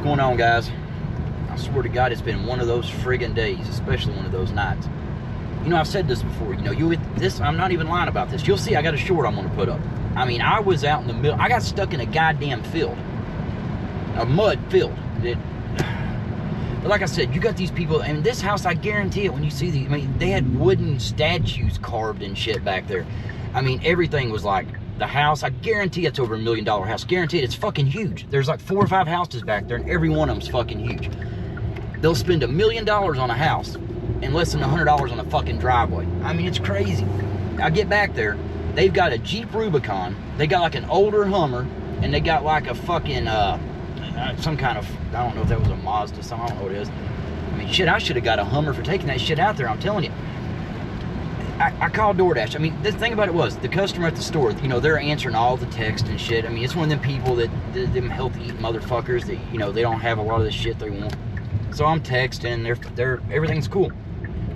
going on, guys? I swear to God, it's been one of those friggin' days, especially one of those nights. You know, I've said this before. You know, I'm not even lying about this. You'll see I got a short I'm going to put up. I mean, I was out in the middle. I got stuck in a goddamn field. A mud field. But like I said, you got these people, and this house, I guarantee it, when you see I mean, they had wooden statues carved and shit back there. I mean, everything was like, the house, I guarantee it's over $1 million house. Guaranteed, it's fucking huge. There's like 4 or 5 houses back there, and every one of them's fucking huge. They'll spend $1 million on a house and less than $100 on a fucking driveway. I mean, it's crazy. I get back there, they've got a Jeep Rubicon, they got like an older Hummer, and they got like a fucking, some kind of, I don't know if that was a Mazda, I don't know what it is. I mean, shit, I should have got a Hummer for taking that shit out there, I'm telling you. I called DoorDash. I mean, the thing about it was, the customer at the store, you know, they're answering all the text and shit. I mean, it's one of them people that, them healthy eating motherfuckers that, you know, they don't have a lot of the shit they want. So I'm texting, and everything's cool.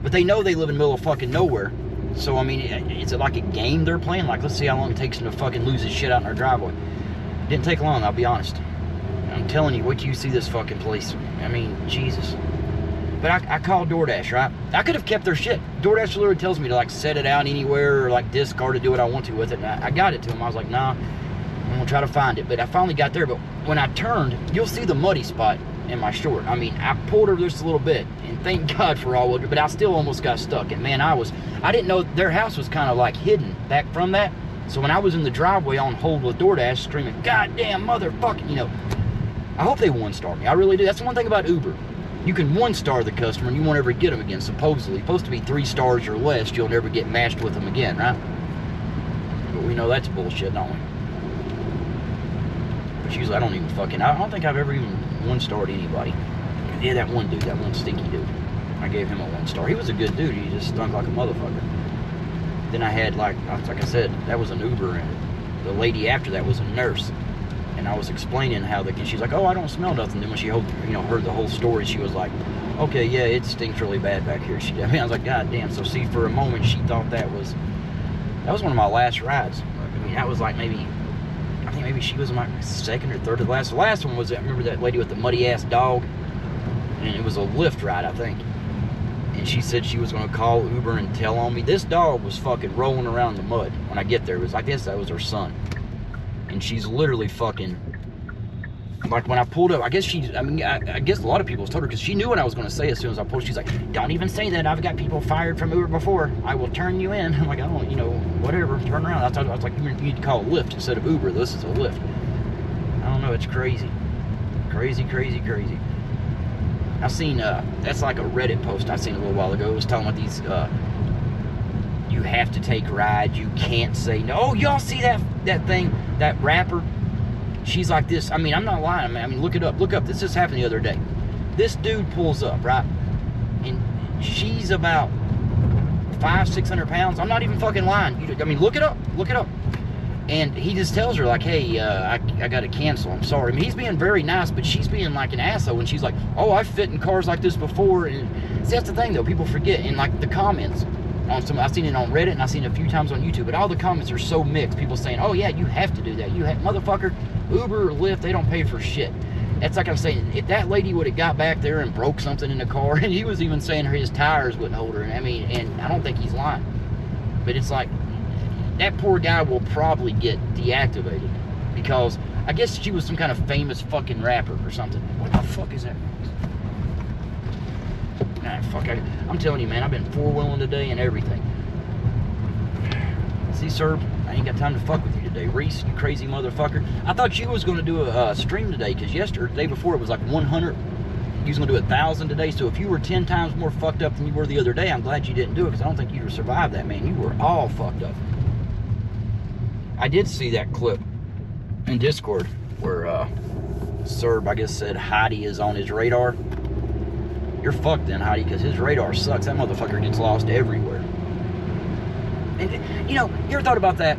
But they know they live in the middle of fucking nowhere. So, I mean, is it like a game they're playing? Like, let's see how long it takes them to fucking lose his shit out in our driveway. Didn't take long, I'll be honest. I'm telling you, wait till you see this fucking place. I mean, Jesus. But I called DoorDash, right? I could have kept their shit. DoorDash literally tells me to like set it out anywhere or like discard it, do what I want to with it. And I got it to him. I was like, nah, I'm gonna try to find it. But I finally got there. But when I turned, you'll see the muddy spot in my short. I mean, I pulled her just a little bit, and thank God for all of it, but I still almost got stuck. And man, I didn't know their house was kind of like hidden back from that. So when I was in the driveway on hold with DoorDash screaming, goddamn motherfucking, you know, I hope they one-star me. I really do. That's the one thing about Uber. You can one-star the customer and you won't ever get them again, supposedly. It's supposed to be 3 stars or less, you'll never get matched with them again, right? But we know that's bullshit, don't we? But usually I don't even fucking, I don't think I've ever even one-starred anybody. Yeah, that one dude, that one stinky dude. I gave him a 1-star. He was a good dude, he just stunk like a motherfucker. Then I had, like I said, that was an Uber, and the lady after that was a nurse. And I was explaining how she's like, oh, I don't smell nothing. Then when she heard the whole story, she was like, okay, yeah, it stinks really bad back here. I mean, I was like, God damn. So see, for a moment, she thought that was one of my last rides. I mean, that was like I think maybe she was my second or third to the last. The last one was, I remember that lady with the muddy ass dog, and it was a Lyft ride, I think. And she said she was going to call Uber and tell on me. This dog was fucking rolling around in the mud when I get there. It was like this. That was her son. And she's literally fucking, like when I pulled up, I guess I guess a lot of people told her, because she knew what I was going to say as soon as I pulled. She's like, don't even say that. I've got people fired from Uber before. I will turn you in. I'm like, I don't, whatever, turn around. I was like, you need to call Lyft instead of Uber. This is a Lyft. I don't know, it's crazy. Crazy, crazy, crazy. I seen, that's like a Reddit post I seen a little while ago. It was talking about these, you have to take rides, you can't say no. Oh, y'all see that thing, that rapper? She's like this. I mean, I'm not lying, man. I mean, look it up. Look up. This just happened the other day. This dude pulls up, right? And she's about 500-600 pounds. I'm not even fucking lying. I mean, look it up. Look it up. And he just tells her, like, hey, I got to cancel. I'm sorry. I mean, he's being very nice, but she's being like an asshole. And she's like, oh, I've fit in cars like this before. And see, that's the thing, though. People forget. And, like, the comments. I've seen it on Reddit, and I've seen it a few times on YouTube, but all the comments are so mixed. People saying, oh yeah, you have to do that. Motherfucker, Uber or Lyft, they don't pay for shit. That's like I'm saying, if that lady would have got back there and broke something in the car, and he was even saying his tires wouldn't hold her, and I don't think he's lying. But it's like, that poor guy will probably get deactivated, because I guess she was some kind of famous fucking rapper or something. What the fuck is that? Nah, fuck, I'm telling you, man, I've been 4-wheeling today and everything. See, sir, I ain't got time to fuck with you today. Reese, you crazy motherfucker. I thought you was going to do a stream today, because the day before, it was like 100. You was going to do 1,000 today, so if you were 10 times more fucked up than you were the other day, I'm glad you didn't do it, because I don't think you'd have survived that, man. You were all fucked up. I did see that clip in Discord where Serb, I guess, said Heidi is on his radar. You're fucked then, Heidi, because his radar sucks. That motherfucker gets lost everywhere. And, you ever thought about that?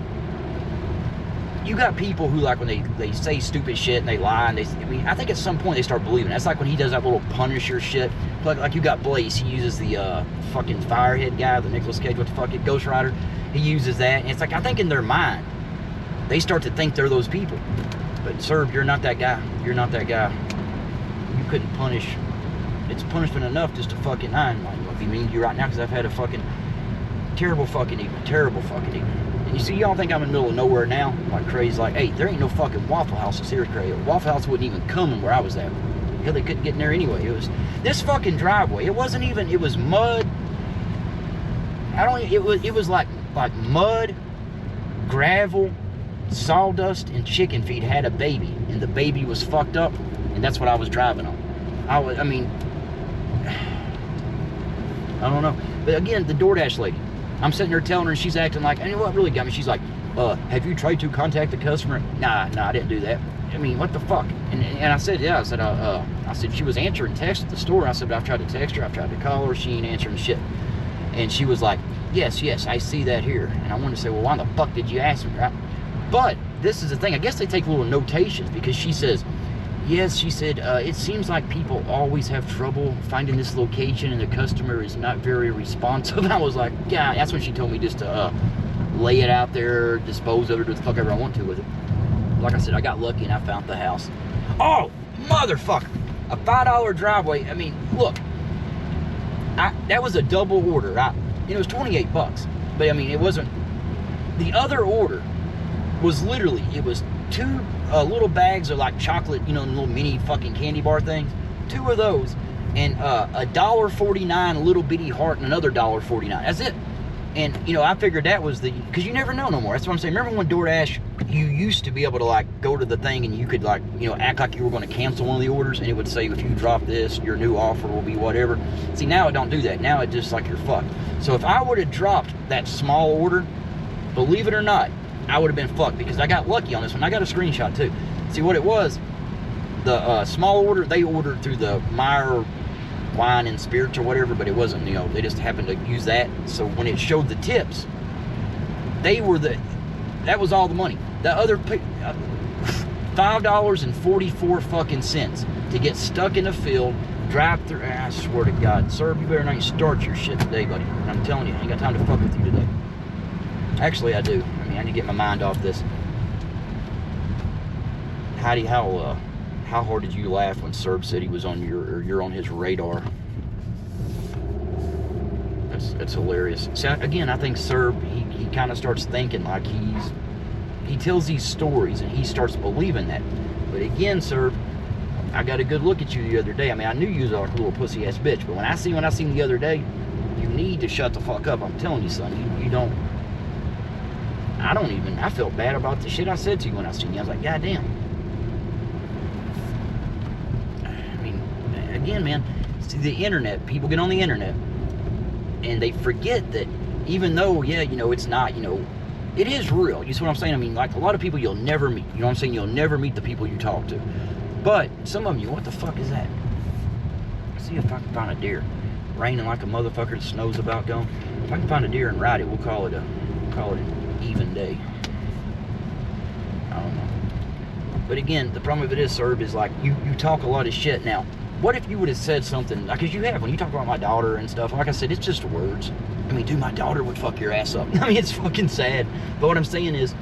You got people who, like, when they say stupid shit and they lie, and I think at some point they start believing. That's like when he does that little Punisher shit. Like you got Blaze, he uses the fucking Firehead guy, the Nicolas Cage, what the fuck, Ghost Rider. He uses that, and it's like, I think in their mind, they start to think they're those people. But, Serb, you're not that guy. You're not that guy. you couldn't punish. It's punishment enough just to fucking. I'm gonna be mean to you right now because I've had a fucking terrible fucking evening. Terrible fucking evening. And you see, y'all think I'm in the middle of nowhere now, like crazy. Like, hey, there ain't no fucking Waffle Houses here, crazy. Waffle House wouldn't even come where I was at. Hell, they couldn't get in there anyway. It was this fucking driveway. It wasn't even. It was mud. It was like mud, gravel, sawdust, and chicken feed had a baby, and the baby was fucked up, and that's what I was driving on. I mean, I don't know. But again, the DoorDash lady, I'm sitting there telling her, and she's acting like, and what really got me, she's like, have you tried to contact the customer? Nah, I didn't do that. I mean, what the fuck? And I said, yeah, I said, she was answering text at the store. I said, I've tried to text her, I've tried to call her, she ain't answering shit. And she was like, yes, I see that here. And I wanted to say, well, why the fuck did you ask me, right? But this is the thing. I guess they take little notations because she says, yes, she said, it seems like people always have trouble finding this location and the customer is not very responsive. And I was like, yeah, that's when she told me just to lay it out there, dispose of it, do the fuck ever I want to with it. Like I said, I got lucky and I found the house. Oh, motherfucker. A $5 driveway. I mean, look. That was a double order. It was $28, but I mean, it wasn't. The other order was literally, it was 2 little bags of like chocolate, little mini fucking candy bar things. 2 of those, and a $1.49 a little bitty heart, and another $1.49. That's it. And I figured that was because you never know no more. That's what I'm saying. Remember when DoorDash, you used to be able to like go to the thing and you could like act like you were going to cancel one of the orders, and it would say, if you drop this, your new offer will be whatever. See, now it don't do that. Now it just like you're fucked. So if I would have dropped that small order, believe it or not, I would have been fucked because I got lucky on this one. I got a screenshot too. See what it was? The small order, they ordered through the Meyer Wine and Spirits or whatever, but it wasn't, they just happened to use that. So when it showed the tips, that was all the money. The other $5.44 fucking cents to get stuck in the field, drive through. I swear to God, sir, you better not start your shit today, buddy. I'm telling you, I ain't got time to fuck with you today. Actually, I do. I mean, I need to get my mind off this. Heidi, how hard did you laugh when Serb said he was on you're on his radar? That's hilarious. See, again, I think Serb, he kind of starts thinking like he tells these stories and he starts believing that. But again, Serb, I got a good look at you the other day. I mean, I knew you was like a little pussy ass bitch, but when I seen the other day, you need to shut the fuck up. I'm telling you, son. You don't. I felt bad about the shit I said to you when I seen you. I was like, God damn. I mean, again, man, see, the internet, people get on the internet and they forget that even though, yeah, it's not, it is real. You see what I'm saying? I mean, like a lot of people you'll never meet. You know what I'm saying? You'll never meet the people you talk to. But some of you, what the fuck is that? See if I can find a deer. Raining like a motherfucker, the snow's about gone. If I can find a deer and ride it, we'll call it an even day. I don't know. But again, the problem with it is, Serb, is like you talk a lot of shit. Now, what if you would have said something, because you have, when you talk about my daughter and stuff, like I said, it's just words. I mean, dude, my daughter would fuck your ass up. I mean, it's fucking sad. But what I'm saying is,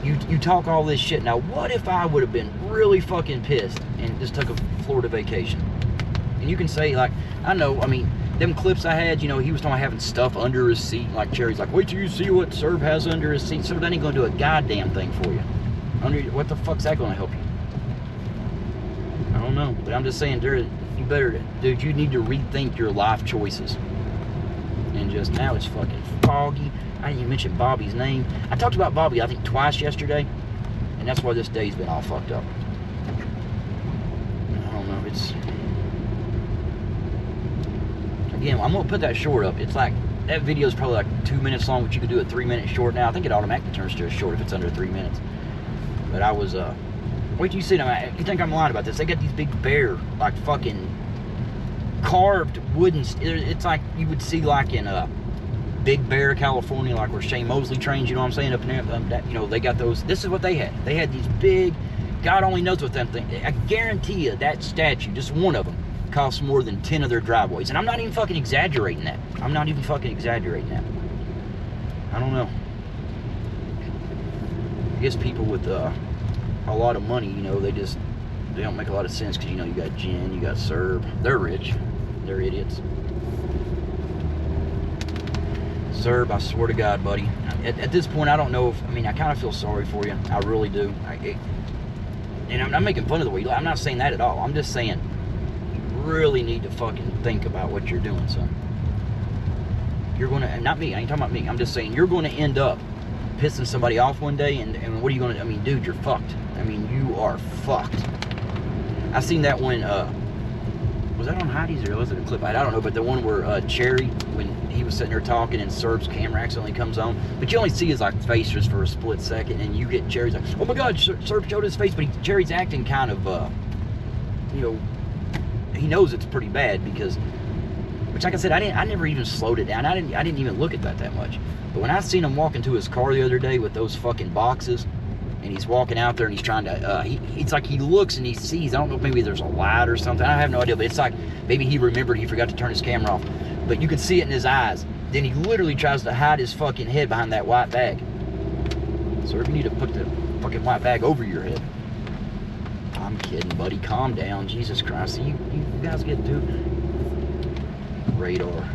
you talk all this shit. Now, what if I would have been really fucking pissed and just took a Florida vacation? And you can say, like, I know, I mean, them clips I had, he was talking about having stuff under his seat. Like Cherry's like, wait till you see what Serb has under his seat. So that ain't going to do a goddamn thing for you. What the fuck's that going to help you? I don't know. But I'm just saying, dude, you need to rethink your life choices. And just now it's fucking foggy. I didn't even mention Bobby's name. I talked about Bobby, I think, twice yesterday. And that's why this day's been all fucked up. I don't know. Again, I'm going to put that short up. It's like, that video is probably like 2 minutes long, but you could do a 3 minute short now. I think it automatically turns to a short if it's under 3 minutes. But I was, wait till you see them. You think I'm lying about this. They got these big bear, like fucking carved wooden, it's like you would see like in Big Bear, California, like where Shane Mosley trains, you know what I'm saying, up in there, they got those. This is what they had. They had these big, God only knows what them things. I guarantee you that statue, just one of them, costs more than 10 of their driveways. And I'm not even fucking exaggerating that. I don't know. I guess people with a lot of money, they just they don't make a lot of sense because, you know, you got Jen, you got Serb. They're rich. They're idiots. Serb, I swear to God, buddy. At this point, I don't know if, I mean, I kind of feel sorry for you. I really do. And I'm not making fun of the way you look. I'm not saying that at all. I'm just saying you really need to fucking think about what you're doing, son. You're going to, and not me, I ain't talking about me. I'm just saying you're going to end up pissing somebody off one day, and what are you going to, I mean, dude, you're fucked. I mean, you are fucked. I seen that one, was that on Heidi's or was it a clip? I don't know, but the one where Cherry, when he was sitting there talking and Serb's camera accidentally comes on, but you only see his like face just for a split second, and you get Cherry's like, oh my God, Serb showed his face, but Cherry's acting kind of, you know, he knows it's pretty bad because, which like I said, I never even slowed it down. I didn't even look at that much. But when I seen him walk into his car the other day with those fucking boxes, and he's walking out there and he's trying to, it's like he looks and he sees, I don't know if maybe there's a light or something, I have no idea, but it's like maybe he remembered he forgot to turn his camera off. But you could see it in his eyes. Then he literally tries to hide his fucking head behind that white bag. So if you need to put the fucking white bag over your head. I'm kidding, buddy. Calm down. Jesus Christ. You guys get to radar.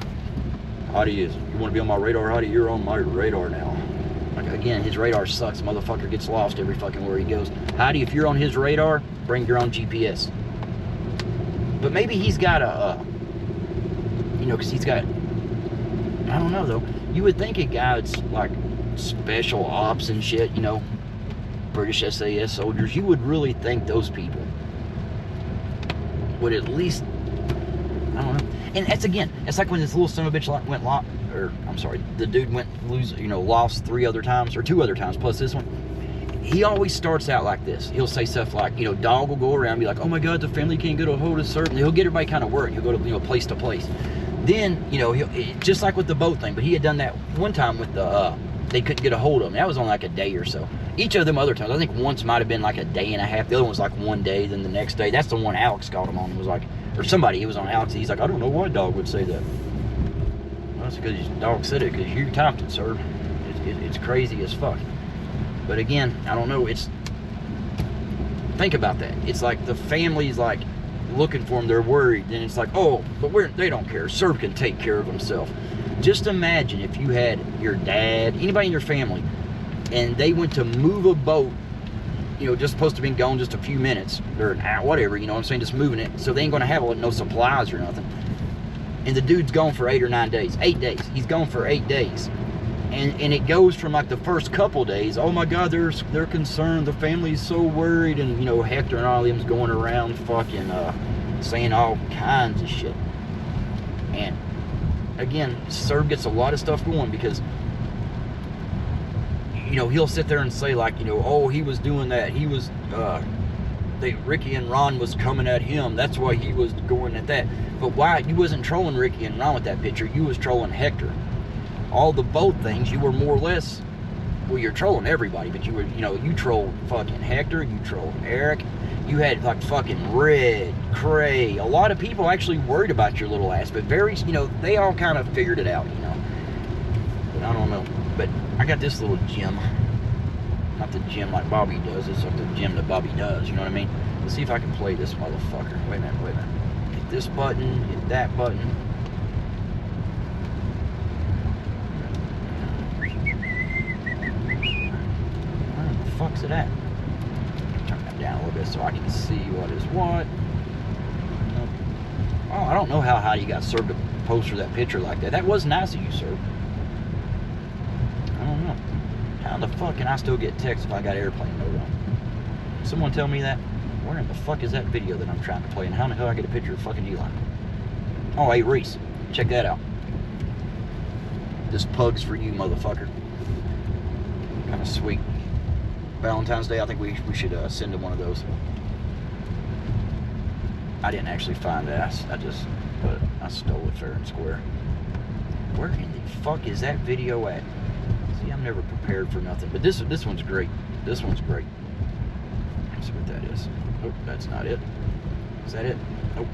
Hottie, you want to be on my radar, Hottie? You're on my radar now. Like, again, his radar sucks. Motherfucker gets lost every fucking where he goes. Heidi, if you're on his radar, bring your own GPS. But maybe he's got a, you know, because he's got, I don't know, though. You would think a guy that's, like, special ops and shit, you know, British SAS soldiers, you would really think those people would at least, I don't know. And that's, again, it's like when this little son of a bitch went the dude lost 3 other times, or 2 other times, plus this one. He always starts out like this. He'll say stuff like, you know, dog will go around and be like, oh my God, the family can't get a hold of certain. He'll get everybody kind of worried. He'll go to, you know, place to place. Then, you know, just like with the boat thing, but he had done that one time with the, they couldn't get a hold of him. That was on like a day or so. Each of them other times, I think once might have been like a day and a half. The other one was like 1 day, then the next day. That's the one Alex called him on. It was like, or somebody, it was on Alex. He's like, I don't know why dog would say that. Well, that's because dog said it, because you typed it, sir. It's crazy as fuck. But again, I don't know. Think about that. It's like the family's like looking for him. They're worried, and it's like, oh, but they don't care. Serb can take care of himself. Just imagine if you had your dad, anybody in your family, and they went to move a boat, you know, just supposed to be gone just a few minutes, or an hour, whatever, you know what I'm saying, just moving it, so they ain't gonna have no supplies or nothing. And the dude's gone for 8 or 9 days. 8 days. He's gone for 8 days. And it goes from like the first couple days, oh my God, they're concerned, the family's so worried, and you know, Hector and all them's going around fucking saying all kinds of shit. And again, Serb gets a lot of stuff going because, you know, he'll sit there and say like, you know, oh, he was doing that, he was Ricky and Ron was coming at him, that's why he was going at that. But why? You wasn't trolling Ricky and Ron with that picture, you was trolling Hector. All the boat things, you were more or less, well, you're trolling everybody, but you were, you know, you trolled fucking Hector, you trolled Eric, you had like fucking Red, Cray, a lot of people actually worried about your little ass, but very, you know, they all kind of figured it out, you know. But I don't know. But I got this little gem. Not the gem like Bobby does, it's like the gem that Bobby does, you know what I mean? Let's see if I can play this motherfucker. Wait a minute. Hit this button, hit that button. Fuck's it at? Turn that down a little bit so I can see what is what. Oh, I don't know how high you got Serb to poster that picture like that. That was nice of you, Serb. I don't know. How the fuck can I still get text if I got airplane mode on? Someone tell me that. Where in the fuck is that video that I'm trying to play, and how in the hell I get a picture of fucking Eli? Oh, hey, Reese. Check that out. This pug's for you, motherfucker. Kind of sweet. Valentine's Day, I think we should send him one of those. I didn't actually find that. I stole it fair and square. Where in the fuck is that video at? See, I'm never prepared for nothing. But this one's great. This one's great. Let's see what that is. Nope, that's not it. Is that it? Nope.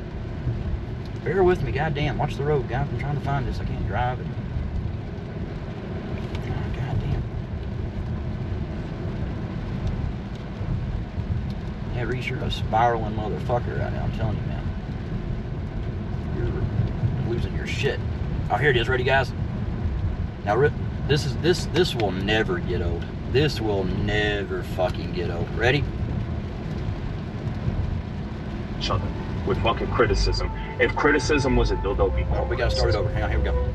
Bear with me, goddamn. Watch the road, guys. I'm trying to find this. I can't drive it. Yeah, Reese, you're a spiraling motherfucker right now. I'm telling you, man. You're losing your shit. Oh, here it is. Ready, guys? Now, this will never get old. This will never fucking get old. Ready? Each other with fucking criticism. If criticism was a dildo, it'd be Oh, we gotta start it over. Hang on, here we go.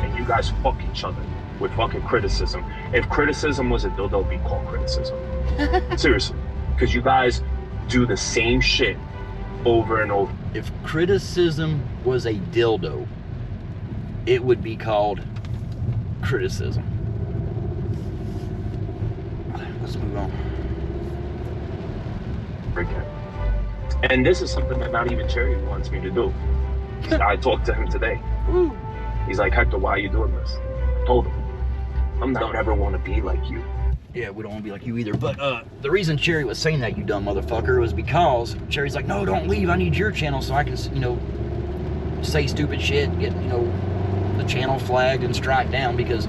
and you guys fuck each other with fucking criticism. If criticism was a dildo, it'd be called criticism. Seriously. Because you guys do the same shit over and over. If criticism was a dildo, it would be called criticism. Let's move on. Again. And this is something that not even Cherry wants me to do. I talked to him today. Woo. He's like, Hector, why are you doing this? I told him, I don't ever want to be like you. Yeah, we don't want to be like you either. But the reason Cherry was saying that, you dumb motherfucker, was because Cherry's like, no, don't leave. I need your channel so I can, you know, say stupid shit, get, you know, the channel flagged and strike down because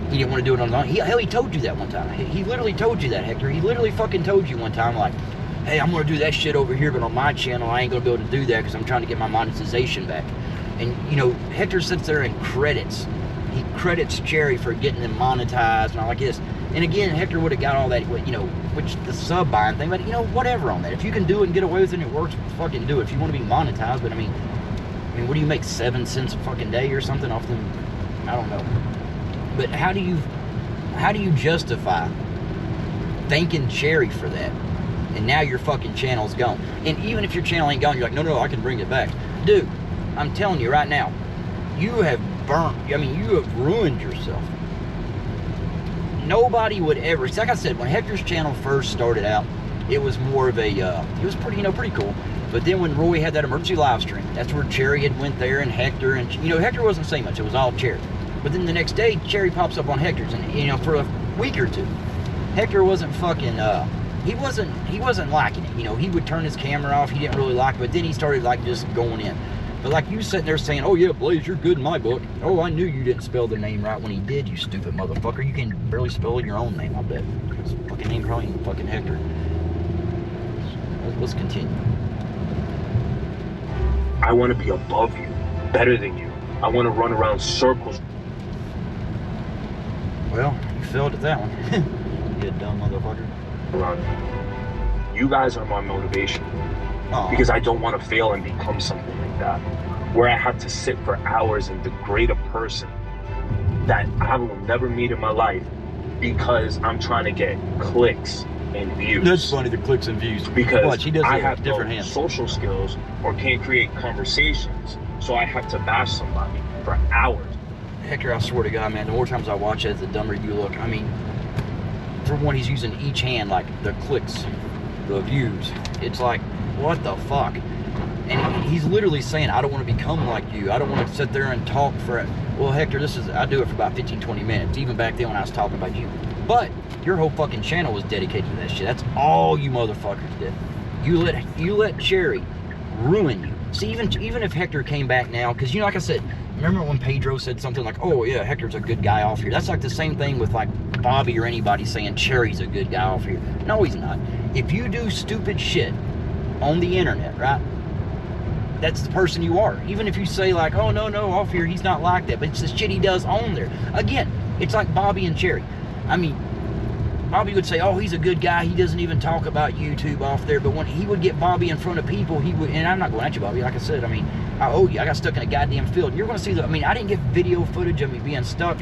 he didn't want to do it on his own. Hell, he told you that one time. He literally told you that, Hector. He literally fucking told you one time, like, hey, I'm going to do that shit over here, but on my channel, I ain't going to be able to do that because I'm trying to get my monetization back. And, you know, Hector sits there and credits. He credits Cherry for getting them monetized and all like this. And again, Hector would have got all that, you know, which the sub buying thing, but, you know, whatever on that. If you can do it and get away with it and it works, fucking do it. If you want to be monetized, but I mean, what do you make, 7 cents a fucking day or something off them? I don't know. But how do you justify thanking Cherry for that? And now your fucking channel's gone. And even if your channel ain't gone, you're like, no, I can bring it back. Dude, I'm telling you right now, you have you have ruined yourself. Nobody would ever, like I said, when Hector's channel first started out, it was more of a, it was pretty, pretty cool. But then when Roy had that emergency live stream, that's where Cherry had went there and Hector, and, you know, Hector wasn't saying much, it was all Cherry. But then the next day, Cherry pops up on Hector's, and, you know, for a week or two, Hector wasn't fucking, he wasn't liking it. You know, he would turn his camera off, he didn't really like it, but then he started, like, just going in. But like you sitting there saying, oh yeah, Blaze, you're good in my book. Oh, I knew you didn't spell the name right when he did, you stupid motherfucker. You can barely spell your own name, I bet. His fucking name probably ain't fucking Hector. Let's continue. I want to be above you, better than you. I want to run around circles. Well, you failed at that one. You dumb motherfucker. Around you. You guys are my motivation. Aww. Because I don't want to fail and become something like that, where I have to sit for hours and degrade a person that I will never meet in my life because I'm trying to get clicks and views. That's funny, the clicks and views. Because watch, he does I have different no hands. social skills or can't create conversations, so I have to bash somebody for hours. Hector, I swear to God, man, the more times I watch it, the dumber you look. I mean, for one, he's using each hand, like the clicks, the views. It's like, what the fuck? And he's literally saying, I don't want to become like you. I don't want to sit there and talk for it. Well, Hector, I do it for about 15, 20 minutes, even back then when I was talking about you. But your whole fucking channel was dedicated to that shit. That's all you motherfuckers did. You let Cherry ruin you. See, even if Hector came back now, because, you know, like I said, remember when Pedro said something like, oh yeah, Hector's a good guy off here? That's like the same thing with like Bobby or anybody saying Cherry's a good guy off here. No, he's not. If you do stupid shit on the internet, right? That's the person you are. Even if you say like, oh no, off here he's not like that, but it's the shit he does on there. Again, it's like Bobby and Cherry. I mean, Bobby would say, oh, he's a good guy, he doesn't even talk about YouTube off there, but when he would get Bobby in front of people, he would, and I'm not going at you, Bobby, like I said, I mean, I owe you, I got stuck in a goddamn field. You're going to see I mean, I didn't get video footage of me being stuck.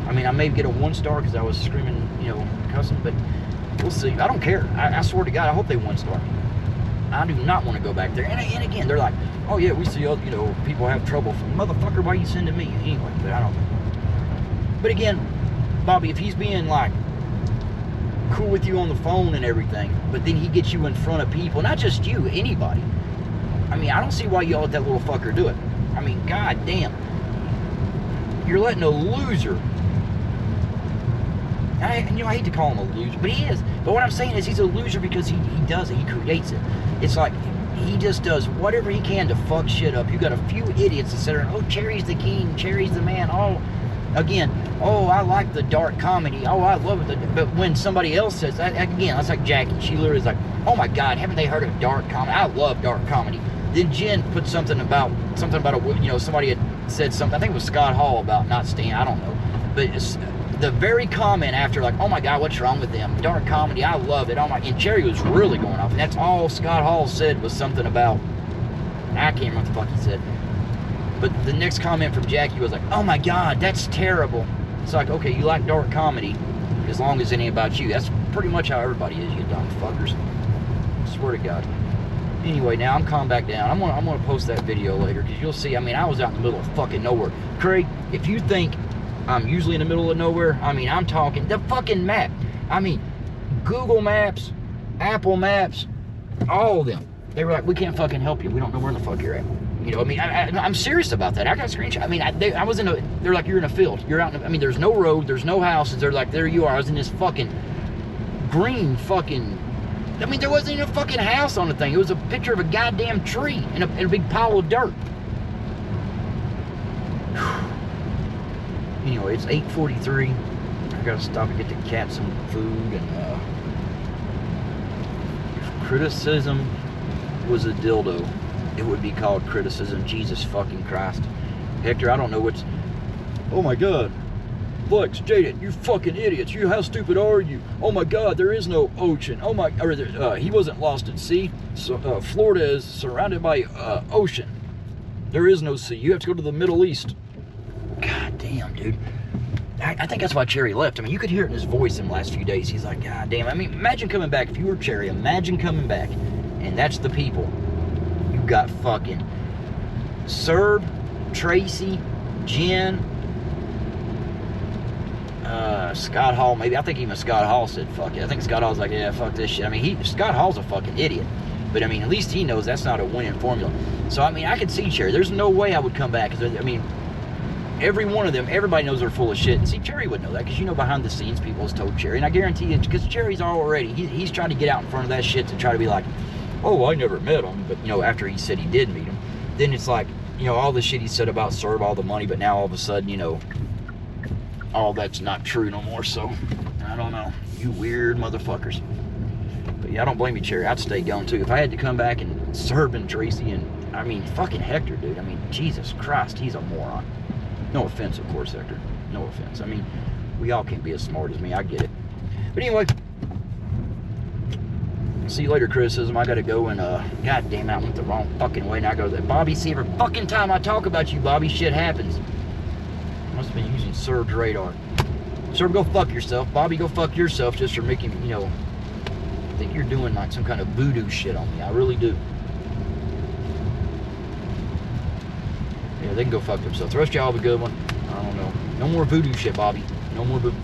I mean, I may get a 1-star because I was screaming, you know, cussing, but we'll see. I don't care. I swear to God, I hope they 1-star me. I do not want to go back there. And again, they're like, oh yeah, we see, you know, people have trouble. Motherfucker, why are you sending me? Anyway, but I don't know. But again, Bobby, if he's being like cool with you on the phone and everything, but then he gets you in front of people, not just you, anybody. I mean, I don't see why y'all let that little fucker do it. I mean, god damn. You're letting a loser. I hate to call him a loser, but he is. But what I'm saying is he's a loser because he does it. He creates it. It's like he just does whatever he can to fuck shit up. You got a few idiots that sit there and, oh, Cherry's the king, Cherry's the man. Oh, again, oh, I like the dark comedy. Oh, I love it. But when somebody else says that, again, that's like Jackie. She literally is like, oh my God, haven't they heard of dark comedy? I love dark comedy. Then Jen put something about somebody had said something. I think it was Scott Hall about not staying. I don't know, but it's the very comment after, like, oh my God, what's wrong with them? Dark comedy, I love it. Oh my, and Cherry was really going off, and that's all Scott Hall said was something about, I can't remember what the fuck he said. But the next comment from Jackie was like, oh my God, that's terrible. It's like, okay, you like dark comedy as long as it ain't about you. That's pretty much how everybody is, you dumb fuckers. I swear to God. Anyway, now I'm calmed back down. I'm gonna post that video later, because you'll see, I mean, I was out in the middle of fucking nowhere. Craig, if you think I'm usually in the middle of nowhere, I mean, I'm talking the fucking map. I mean, Google Maps, Apple Maps, all of them. They were like, we can't fucking help you. We don't know where the fuck you're at. You know, I mean, I'm serious about that. I got a screenshot. I mean, I was in a, they're like, you're in a field. You're out in, I mean, there's no road, there's no houses. They're like, there you are. I was in this fucking green fucking, I mean, there wasn't even a fucking house on the thing. It was a picture of a goddamn tree and a big pile of dirt. Anyway, it's 8:43. I gotta stop and get the cat some food. And if criticism was a dildo, it would be called criticism. Jesus fucking Christ. Hector, I don't know what's... Oh my God. Flex, Jaden, you fucking idiots. You, how stupid are you? Oh my God, there is no ocean. Oh my... he wasn't lost at sea. So, Florida is surrounded by ocean. There is no sea. You have to go to the Middle East. God damn, dude. I think that's why Cherry left. I mean, you could hear it in his voice in the last few days. He's like, God damn. I mean, imagine coming back. If you were Cherry, imagine coming back. And that's the people. You got fucking Serb, Tracy, Jen, Scott Hall, maybe. I think even Scott Hall said fuck it. I think Scott Hall's like, yeah, fuck this shit. I mean, Scott Hall's a fucking idiot. But I mean, at least he knows that's not a winning formula. So I mean, I could see Cherry. There's no way I would come back. Cause I mean, every one of them, everybody knows they're full of shit. And see, Cherry would know that, because you know, behind the scenes, people has told Cherry. And I guarantee you, because Cherry's already, he's trying to get out in front of that shit to try to be like, oh, I never met him. But, you know, after he said he did meet him, then it's like, you know, all the shit he said about Serb, all the money, but now all of a sudden, you know, all that's not true no more. So, I don't know. You weird motherfuckers. But yeah, I don't blame you, Cherry. I'd stay gone too. If I had to come back and Serb and Tracy and, I mean, fucking Hector, dude. I mean, Jesus Christ, he's a moron. No offense, of course, Hector. No offense. I mean, we all can't be as smart as me. I get it. But anyway, see you later, criticism. I gotta go and, God damn it, I went the wrong fucking way. Now I go to that. Bobby, see, every fucking time I talk about you, Bobby, shit happens. Must have been using Serb's radar. Serb, go fuck yourself. Bobby, go fuck yourself, just for making, you know, I think you're doing like some kind of voodoo shit on me. I really do. Yeah, they can go fuck themselves. The rest of y'all have a good one. I don't know. No more voodoo shit, Bobby. No more voodoo.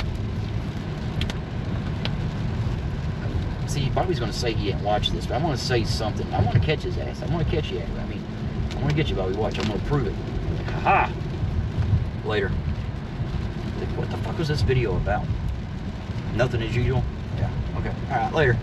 See, Bobby's going to say he ain't watched this, but I want to say something. I want to catch his ass. I want to catch you. I mean, I want to get you, Bobby. Watch. I'm going to prove it. Ha! Later. What the fuck was this video about? Nothing as usual? Yeah. Okay. All right. Later.